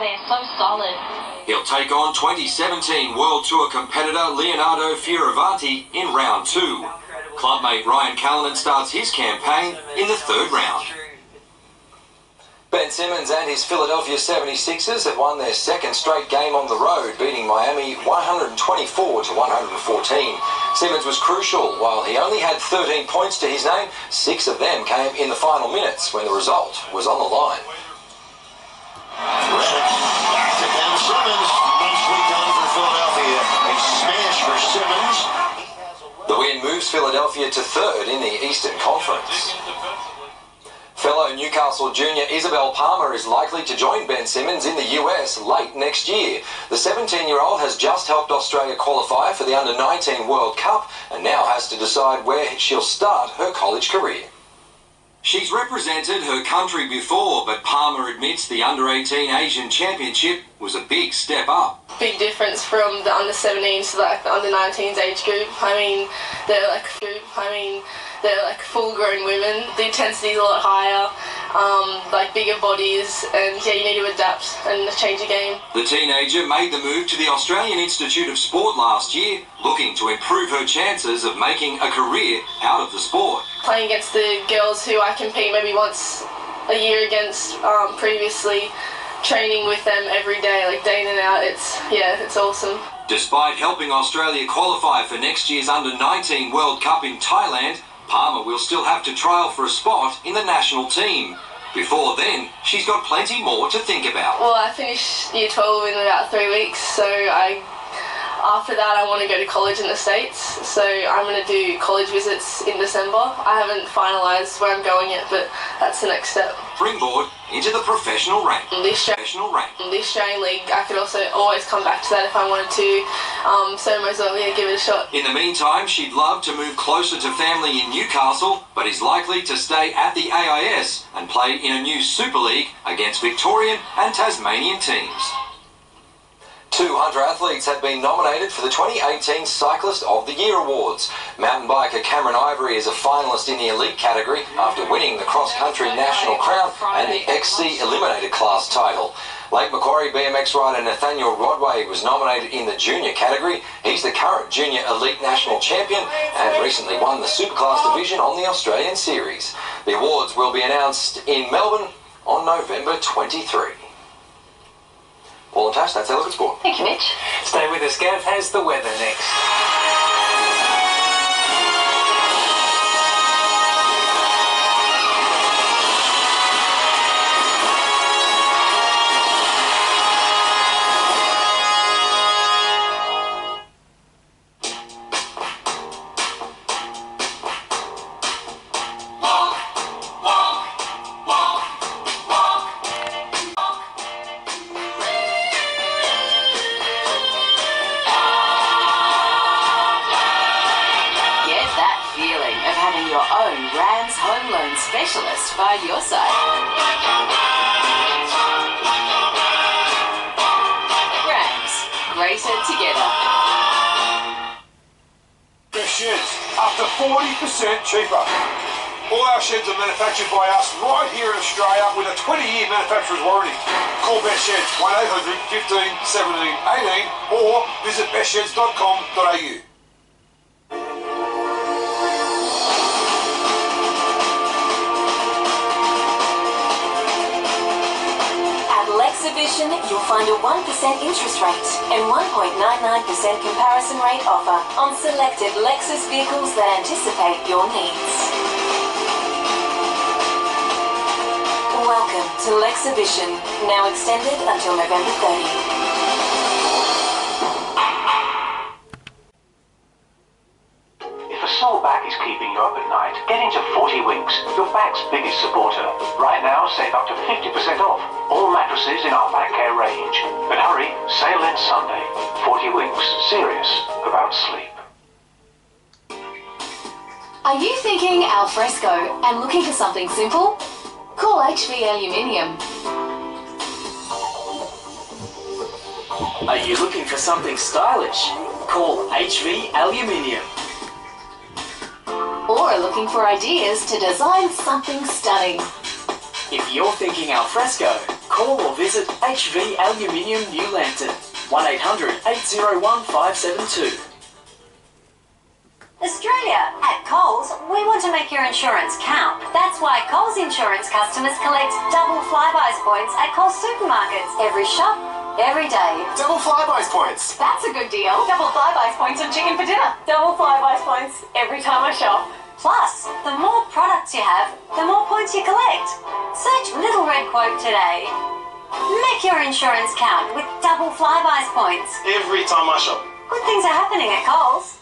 they're so solid. He'll take on 2017 World Tour competitor Leonardo Fioravanti in round 2. Clubmate Ryan Callanan starts his campaign in the 3rd round. Ben Simmons and his Philadelphia 76ers have won their 2nd straight game on the road, beating Miami 124 to 114. Simmons was crucial. While he only had 13 points to his name, 6 of them came in the final minutes when the result was on the line. Back to Ben Simmons. Nicely done for Philadelphia. A smash for Simmons. The win moves Philadelphia to 3rd in the Eastern Conference. Fellow Newcastle junior Isabel Palmer is likely to join Ben Simmons in the US late next year. The 17-year-old has just helped Australia qualify for the Under-19 World Cup and now has to decide where she'll start her college career. She's represented her country before, but Palmer admits the Under-18 Asian Championship was a big step up. Big difference from the Under-17s to like the Under-19s age group. They're like full-grown women. The intensity is a lot higher, like bigger bodies, and yeah, you need to adapt and change the game. The teenager made the move to the Australian Institute of Sport last year, looking to improve her chances of making a career out of the sport. Playing against the girls who I compete maybe once a year against previously, training with them every day, like day in and out, it's awesome. Despite helping Australia qualify for next year's Under-19 World Cup in Thailand, Palmer will still have to trial for a spot in the national team. Before then, she's got plenty more to think about. Well, I finished Year 12 in about 3 weeks, so after that I want to go to college in the States, so I'm going to do college visits in December. I haven't finalised where I'm going yet, but that's the next step. Springboard into the professional rank. The Australian League, I could also always come back to that if I wanted to, so I might as well give it a shot. In the meantime, she'd love to move closer to family in Newcastle, but is likely to stay at the AIS and play in a new Super League against Victorian and Tasmanian teams. 2 Hunter athletes have been nominated for the 2018 Cyclist of the Year Awards. Mountain biker Cameron Ivory is a finalist in the elite category after winning the cross-country national crown and the XC Eliminator class title. Lake Macquarie BMX rider Nathaniel Rodway was nominated in the junior category. He's the current junior elite national champion and recently won the Superclass division on the Australian Series. The awards will be announced in Melbourne on November 23. Paul and Tash, that's our look at sport. Thank you, Mitch. Stay with us, Gav. Has the weather next. Specialist by your side. Rams, greater together. Best sheds, up to 40% cheaper. All our sheds are manufactured by us right here in Australia with a 20-year manufacturer's warranty. Call Best Sheds 1800 15 17 18 or visit bestsheds.com.au. Exhibition, you'll find a 1% interest rate and 1.99% comparison rate offer on selected Lexus vehicles that anticipate your needs. Welcome to Lexhibition, now extended until November 30. Sore back is keeping you up at night, get into 40 Winks, your back's biggest supporter. Right now, save up to 50% off all mattresses in our back care range. But hurry, sale ends Sunday. 40 Winks, serious about sleep. Are you thinking al fresco and looking for something simple? Call HV Aluminium. Are you looking for something stylish? Call HV Aluminium. Or looking for ideas to design something stunning? If you're thinking al fresco, call Call or visit HV Aluminium New Lantern, 1800 801 572. Australia, at Coles, we want to make your insurance count. That's why Coles Insurance customers collect double Flybuys points at Coles supermarkets. Every shop, every day. Double Flybuys points. That's a good deal. Double Flybuys points on chicken for dinner. Double Flybuys points every time I shop. Plus, the more products you have, the more points you collect. Search Little Red Quote today. Make your insurance count with double Flybuys points. Every time I shop. Good things are happening at Coles.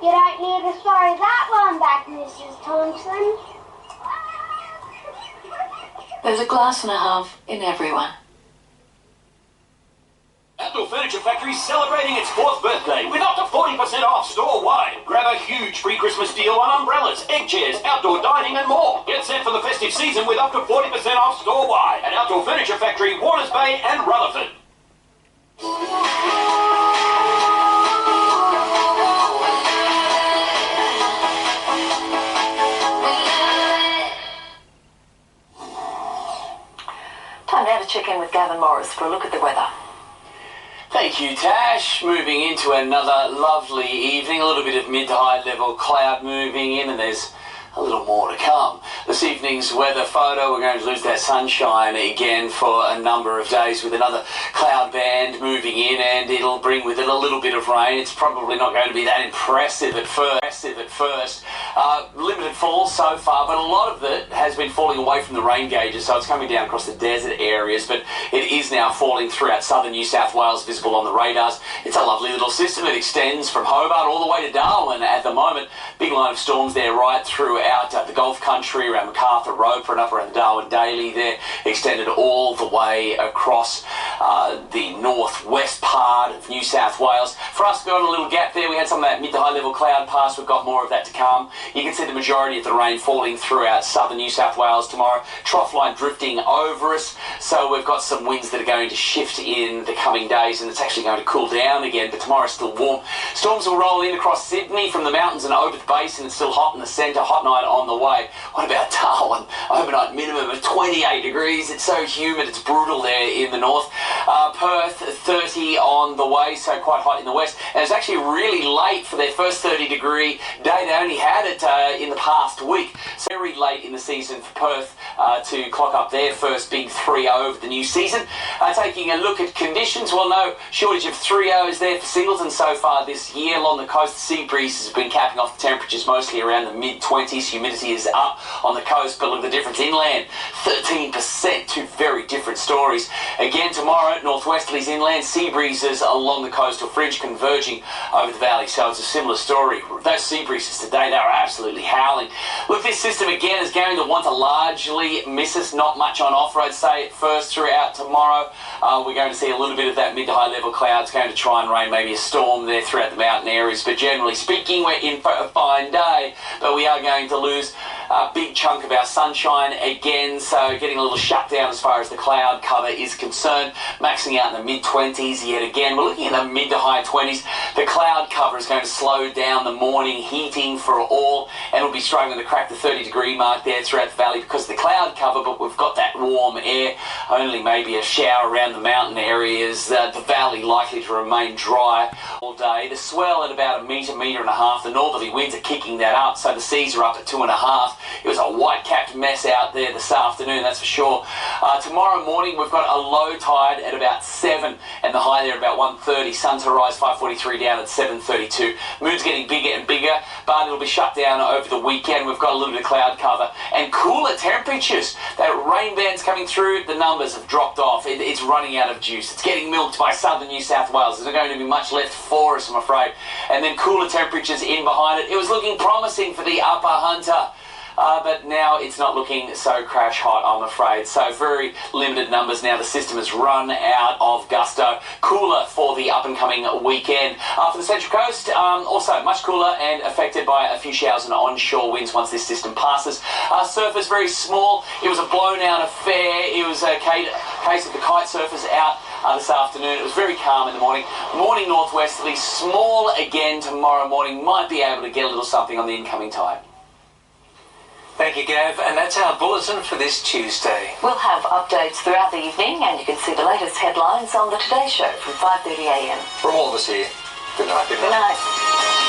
You don't need to throw that one back, Mrs. Thompson. There's a glass and a half in everyone. Outdoor Furniture Factory is celebrating its 4th birthday with up to 40% off store-wide. Grab a huge pre-Christmas deal on umbrellas, egg chairs, outdoor dining and more. Get set for the festive season with up to 40% off store-wide at Outdoor Furniture Factory, Warners Bay and Rutherford. Time now to check in with Gavin Morris for a look at the weather. Thank you, Tash. Moving into another lovely evening. A little bit of mid to high level cloud moving in, and there's a little more to come. This evening's weather photo, we're going to lose that sunshine again for a number of days with another cloud band moving in, and it'll bring with it a little bit of rain. It's probably not going to be that impressive at first. Limited falls so far, but a lot of it has been falling away from the rain gauges, so it's coming down across the desert areas, but it is now falling throughout southern New South Wales, visible on the radars. It's a lovely little system. It extends from Hobart all the way to Darwin at the moment. Big line of storms there right throughout the Gulf country, around MacArthur, Roper and up around the Darwin Daily there, extended all the way across the northwest part of New South Wales. For us, we've got a little gap there. We had some of that mid to high level cloud pass. We've got more of that to come. You can see the majority of the rain falling throughout southern New South Wales tomorrow. Trough line drifting over us, so we've got some winds that are going to shift in the coming days, and it's actually going to cool down again, but tomorrow's still warm. Storms will roll in across Sydney from the mountains and over the basin. It's still hot in the centre, hot night on the way. What about Darwin? Overnight minimum of 28 degrees. It's so humid, it's brutal there in the north. Perth, 30 on the way, so quite hot in the west. And it's actually really late for their first 30-degree day. They only had it in the past week. So very late in the season for Perth to clock up their first big 3-0 of the new season. Taking a look at conditions, well, no shortage of 3-0s there for Singleton so far this year. Along the coast, the sea breeze has been capping off the temperatures mostly around the mid-20s. Humidity is up on the coast, but look at the difference inland. 13%, two very different stories. Again tomorrow, northwesterlies inland, sea breezes along the coastal fringe converging over the valley. So it's a similar story. Those sea breezes today, they were absolutely howling. Look, this system again is going to want to largely miss us. Not much on offer, I'd say, at first throughout tomorrow. We're going to see a little bit of that mid to high level clouds going to try and rain, maybe a storm there throughout the mountain areas. But generally speaking, we're in for a fine day, but we are going to lose a big chunk of our sunshine again, so getting a little shut down as far as the cloud cover is concerned, maxing out in the mid-20s yet again. We're looking at the mid to high 20s. The cloud cover is going to slow down the morning heating for all, and we'll be struggling to crack the 30-degree mark there throughout the valley because of the cloud cover, but we've got that warm air. Only maybe a shower around the mountain areas. The valley likely to remain dry all day. The swell at about a metre, metre and a half. The northerly winds are kicking that up, so the seas are up at 2.5. It was a white-capped mess out there this afternoon, that's for sure. Tomorrow morning, we've got a low tide at about 7, and the high there at about 1:30. Sun to rise 5:43 down at 7:32. Moon's getting bigger and bigger, but it'll be shut down over the weekend. We've got a little bit of cloud cover and cooler temperatures. That rain band's coming through. The numbers have dropped off. It's running out of juice. It's getting milked by southern New South Wales. There's not going to be much left for us, I'm afraid. And then cooler temperatures in behind it. It was looking promising for the upper Hunter. But now it's not looking so crash hot, I'm afraid. So very limited numbers now. The system has run out of gusto. Cooler for the up-and-coming weekend. For the Central Coast, also much cooler and affected by a few showers and onshore winds once this system passes. Surface very small. It was a blown-out affair. It was a case of the kite surfers out this afternoon. It was very calm in the morning. Morning northwesterly, small again tomorrow morning. Might be able to get a little something on the incoming tide. Thank you, Gav, and that's our bulletin for this Tuesday. We'll have updates throughout the evening, and you can see the latest headlines on the Today Show from 5:30 a.m. From all of us here, good night. Good night.